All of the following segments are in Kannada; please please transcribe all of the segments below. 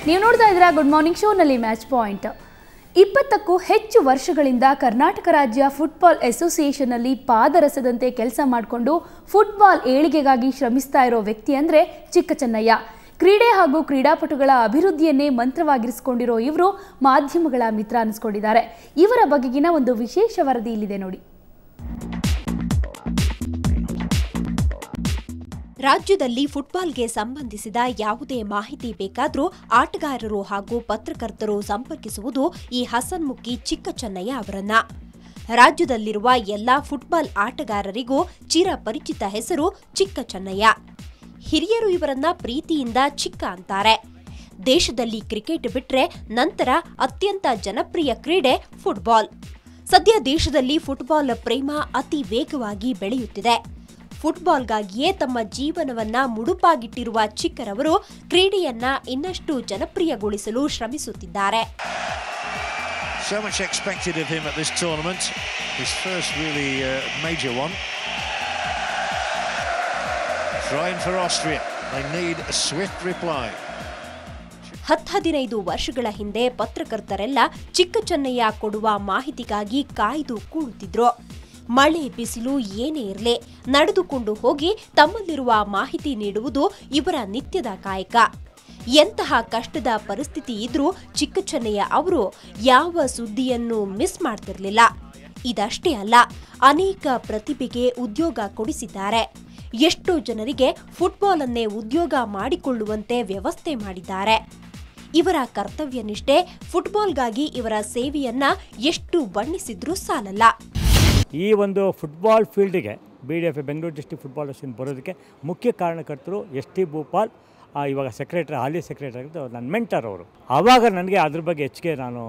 ನೀವು ನೋಡ್ತಾ ಇದ್ದೀರಾ ಗುಡ್ ಮಾರ್ನಿಂಗ್ ಶೋನಲ್ಲಿ ಮ್ಯಾಚ್ ಪಾಯಿಂಟ್. 20ಕ್ಕೂ ಹೆಚ್ಚು ವರ್ಷಗಳಿಂದ ಕರ್ನಾಟಕ ರಾಜ್ಯ ಫುಟ್ಬಾಲ್ ಅಸೋಸಿಯೇಷನ್ನಲ್ಲಿ ಪಾದರಸದಂತೆ ಕೆಲಸ ಮಾಡಿಕೊಂಡು ಫುಟ್ಬಾಲ್ ಏಳಿಗೆಗಾಗಿ ಶ್ರಮಿಸ್ತಾ ಇರೋ ವ್ಯಕ್ತಿ ಅಂದರೆ ಚಿಕ್ಕ ಚೆನ್ನಯ್ಯ. ಕ್ರೀಡೆ ಹಾಗೂ ಕ್ರೀಡಾಪಟುಗಳ ಅಭಿವೃದ್ಧಿಯನ್ನೇ ಮಂತ್ರವಾಗಿರಿಸಿಕೊಂಡಿರೋ ಇವರು ಮಾಧ್ಯಮಗಳ ಮಿತ್ರ ಅನಿಸ್ಕೊಂಡಿದ್ದಾರೆ. ಇವರ ಬಗೆಗಿನ ಒಂದು ವಿಶೇಷ ವರದಿ ಇಲ್ಲಿದೆ ನೋಡಿ. ರಾಜ್ಯದಲ್ಲಿ ಫುಟ್ಬಾಲ್ಗೆ ಸಂಬಂಧಿಸಿದ ಯಾವುದೇ ಮಾಹಿತಿ ಬೇಕಾದರೂ ಆಟಗಾರರು ಹಾಗೂ ಪತ್ರಕರ್ತರು ಸಂಪರ್ಕಿಸುವುದು ಈ ಹಸನ್ಮುಖಿ ಚಿಕ್ಕ ಚೆನ್ನಯ್ಯ ಅವರನ್ನ. ರಾಜ್ಯದಲ್ಲಿರುವ ಎಲ್ಲಾ ಫುಟ್ಬಾಲ್ ಆಟಗಾರರಿಗೂ ಚಿರಪರಿಚಿತ ಹೆಸರು ಚಿಕ್ಕ ಚೆನ್ನಯ್ಯ. ಹಿರಿಯರು ಇವರನ್ನ ಪ್ರೀತಿಯಿಂದ ಚಿಕ್ಕ ಅಂತಾರೆ. ದೇಶದಲ್ಲಿ ಕ್ರಿಕೆಟ್ ಬಿಟ್ರೆ ನಂತರ ಅತ್ಯಂತ ಜನಪ್ರಿಯ ಕ್ರೀಡೆ ಫುಟ್ಬಾಲ್. ಸದ್ಯ ದೇಶದಲ್ಲಿ ಫುಟ್ಬಾಲ್ ಪ್ರೇಮ ಅತಿ ವೇಗವಾಗಿ ಬೆಳೆಯುತ್ತಿದೆ. ಫುಟ್ಬಾಲ್ಗಾಗಿಯೇ ತಮ್ಮ ಜೀವನವನ್ನ ಮುಡುಪಾಗಿಟ್ಟಿರುವ ಚಿಕ್ಕರವರು ಕ್ರೀಡೆಯನ್ನ ಇನ್ನಷ್ಟು ಜನಪ್ರಿಯಗೊಳಿಸಲು ಶ್ರಮಿಸುತ್ತಿದ್ದಾರೆ. So much expected of him at this tournament. His first really major one. Trying for Austria. They need a swift reply. 15 ವರ್ಷಗಳ ಹಿಂದೆ ಪತ್ರಕರ್ತರೆಲ್ಲ ಚಿಕ್ಕ ಚೆನ್ನಯ್ಯ ಕೊಡುವ ಮಾಹಿತಿಗಾಗಿ ಕಾಯ್ದು ಕೂಡುತ್ತಿದ್ರು. ಮಳೆ ಬಿಸಿಲು ಏನೇ ಇರಲಿ ನಡೆದುಕೊಂಡು ಹೋಗಿ ತಮ್ಮಲ್ಲಿರುವ ಮಾಹಿತಿ ನೀಡುವುದು ಇವರ ನಿತ್ಯದ ಕಾಯಕ. ಎಂತಹ ಕಷ್ಟದ ಪರಿಸ್ಥಿತಿ ಇದ್ರೂ ಚಿಕ್ಕ ಚೆನ್ನಯ್ಯ ಅವರು ಯಾವ ಸುದ್ದಿಯನ್ನು ಮಿಸ್ ಮಾಡ್ತಿರ್ಲಿಲ್ಲ. ಇದಷ್ಟೇ ಅಲ್ಲ, ಅನೇಕ ಪ್ರತಿಭೆಗೆ ಉದ್ಯೋಗ ಕೊಡಿಸಿದ್ದಾರೆ. ಎಷ್ಟೋ ಜನರಿಗೆ ಫುಟ್ಬಾಲ್ ಅನ್ನೇ ಉದ್ಯೋಗ ಮಾಡಿಕೊಳ್ಳುವಂತೆ ವ್ಯವಸ್ಥೆ ಮಾಡಿದ್ದಾರೆ. ಇವರ ಕರ್ತವ್ಯ ನಿಷ್ಠೆ, ಫುಟ್ಬಾಲ್ಗಾಗಿ ಇವರ ಸೇವೆಯನ್ನ ಎಷ್ಟು ಬಣ್ಣಿಸಿದ್ರೂ ಸಾಲಲ್ಲ. ಈ ಒಂದು ಫುಟ್ಬಾಲ್ ಫೀಲ್ಡಿಗೆ BDF Bengaluru district football association ಬರೋದಕ್ಕೆ ಮುಖ್ಯ ಕಾರಣಕರ್ತರು ST ಭೂಪಾಲ್, ಇವಾಗ ಸೆಕ್ರೆಟರಿ, ಹಾಲಿ ಸೆಕ್ರೆಟರಿ ಆಗಿದ್ದು ನನ್ನ ಮೆಂಟರ್ ಅವರು. ಆವಾಗ ನನಗೆ ಅದ್ರ ಬಗ್ಗೆ ಹೆಚ್ಚಿಗೆ ನಾನು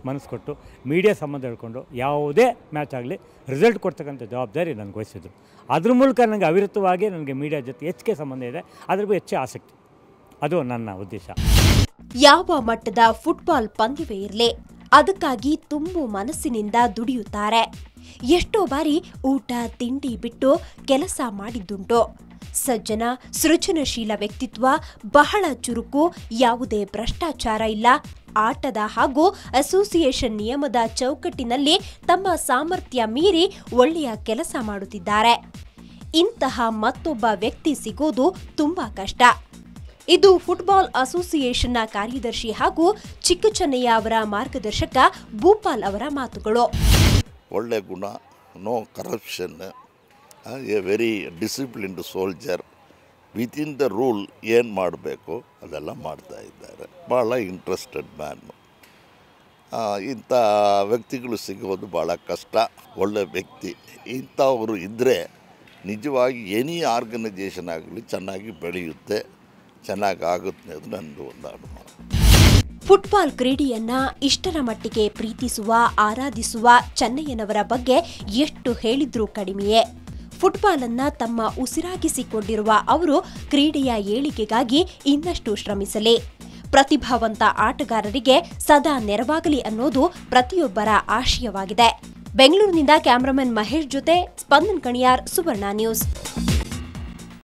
ಮನಸ್ಸು ಕೊಟ್ಟು ಮೀಡಿಯಾ ಸಂಬಂಧ ಹೇಳ್ಕೊಂಡು ಯಾವುದೇ ಮ್ಯಾಚ್ ಆಗಲಿ ರಿಸಲ್ಟ್ ಕೊಡ್ತಕ್ಕಂಥ ಜವಾಬ್ದಾರಿ ನನಗೆ ವಹಿಸಿದ್ರು. ಅದ್ರ ಮೂಲಕ ನನಗೆ ಅವಿರತವಾಗಿ ನನಗೆ ಮೀಡಿಯಾ ಜೊತೆ ಹೆಚ್ಚಿಗೆ ಸಂಬಂಧ ಇದೆ. ಅದ್ರ ಬಗ್ಗೆ ಹೆಚ್ಚು ಆಸಕ್ತಿ, ಅದು ನನ್ನ ಉದ್ದೇಶ. ಯಾವ ಮಟ್ಟದ ಫುಟ್ಬಾಲ್ ಪಂದ್ಯವೇ ಇರಲಿ ಅದಕ್ಕಾಗಿ ತುಂಬು ಮನಸ್ಸಿನಿಂದ ದುಡಿಯುತ್ತಾರೆ. ಎಷ್ಟೋ ಬಾರಿ ಊಟ ತಿಂಡಿ ಬಿಟ್ಟು ಕೆಲಸ ಮಾಡಿದ್ದುಂಟು. ಸಜ್ಜನ, ಸೃಜನಶೀಲ ವ್ಯಕ್ತಿತ್ವ, ಬಹಳ ಚುರುಕು, ಯಾವುದೇ ಭ್ರಷ್ಟಾಚಾರ ಇಲ್ಲ. ಆಟದ ಹಾಗೂ ಅಸೋಸಿಯೇಷನ್ ನಿಯಮದ ಚೌಕಟ್ಟಿನಲ್ಲಿ ತಮ್ಮ ಸಾಮರ್ಥ್ಯ ಮೀರಿ ಒಳ್ಳೆಯ ಕೆಲಸ ಮಾಡುತ್ತಿದ್ದಾರೆ. ಇಂತಹ ಮತ್ತೊಬ್ಬ ವ್ಯಕ್ತಿ ಸಿಗೋದು ತುಂಬಾ ಕಷ್ಟ. ಇದು ಫುಟ್ಬಾಲ್ ಅಸೋಸಿಯೇಷನ್ನ ಕಾರ್ಯದರ್ಶಿ ಹಾಗೂ ಚಿಕ್ಕ ಚೆನ್ನಯ್ಯ ಅವರ ಮಾರ್ಗದರ್ಶಕ ಭೂಪಾಲ್ ಅವರ ಮಾತುಗಳು. ಒಳ್ಳೆ ಗುಣ, no corruption, a very disciplined soldier, within the rule ಏನು ಮಾಡಬೇಕು ಅದೆಲ್ಲ ಮಾಡ್ತಾ ಇದ್ದಾರೆ. ಭಾಳ ಇಂಟ್ರೆಸ್ಟೆಡ್ ಮ್ಯಾನು. ಇಂಥ ವ್ಯಕ್ತಿಗಳು ಸಿಗೋದು ಭಾಳ ಕಷ್ಟ. ಒಳ್ಳೆ ವ್ಯಕ್ತಿ ಇಂಥವರು ಇದ್ದರೆ ನಿಜವಾಗಿ ಎನಿ ಆರ್ಗನೈಜೇಷನ್ ಆಗಲಿ ಚೆನ್ನಾಗಿ ಬೆಳೆಯುತ್ತೆ, ಚೆನ್ನಾಗಿ ಆಗುತ್ತೆ. ಅದು ನನ್ನದು ಒಂದು ಅನುಮಾನ. ಫುಟ್ಬಾಲ್ ಕ್ರೀಡೆಯನ್ನ ಇಷ್ಟರ ಮಟ್ಟಿಗೆ ಪ್ರೀತಿಸುವ, ಆರಾಧಿಸುವ ಚೆನ್ನಯ್ಯನವರ ಬಗ್ಗೆ ಎಷ್ಟು ಹೇಳಿದ್ರೂ ಕಡಿಮೆಯೇ. ಫುಟ್ಬಾಲ್ ಅನ್ನ ತಮ್ಮ ಉಸಿರಾಗಿಸಿಕೊಂಡಿರುವ ಅವರು ಕ್ರೀಡೆಯ ಏಳಿಗೆಗಾಗಿ ಇನ್ನಷ್ಟು ಶ್ರಮಿಸಲಿ. ಪ್ರತಿಭಾವಂತ ಆಟಗಾರರಿಗೆ ಸದಾ ನೆರವಾಗಲಿ ಅನ್ನೋದು ಪ್ರತಿಯೊಬ್ಬರ ಆಶಯವಾಗಿದೆ. ಬೆಂಗಳೂರಿನಿಂದ ಕ್ಯಾಮರಾಮನ್ ಮಹೇಶ್ ಜೊತೆ ಸ್ಪಂದನ್ ಕಣಿಯಾರ್, ಸುವರ್ಣ ನ್ಯೂಸ್.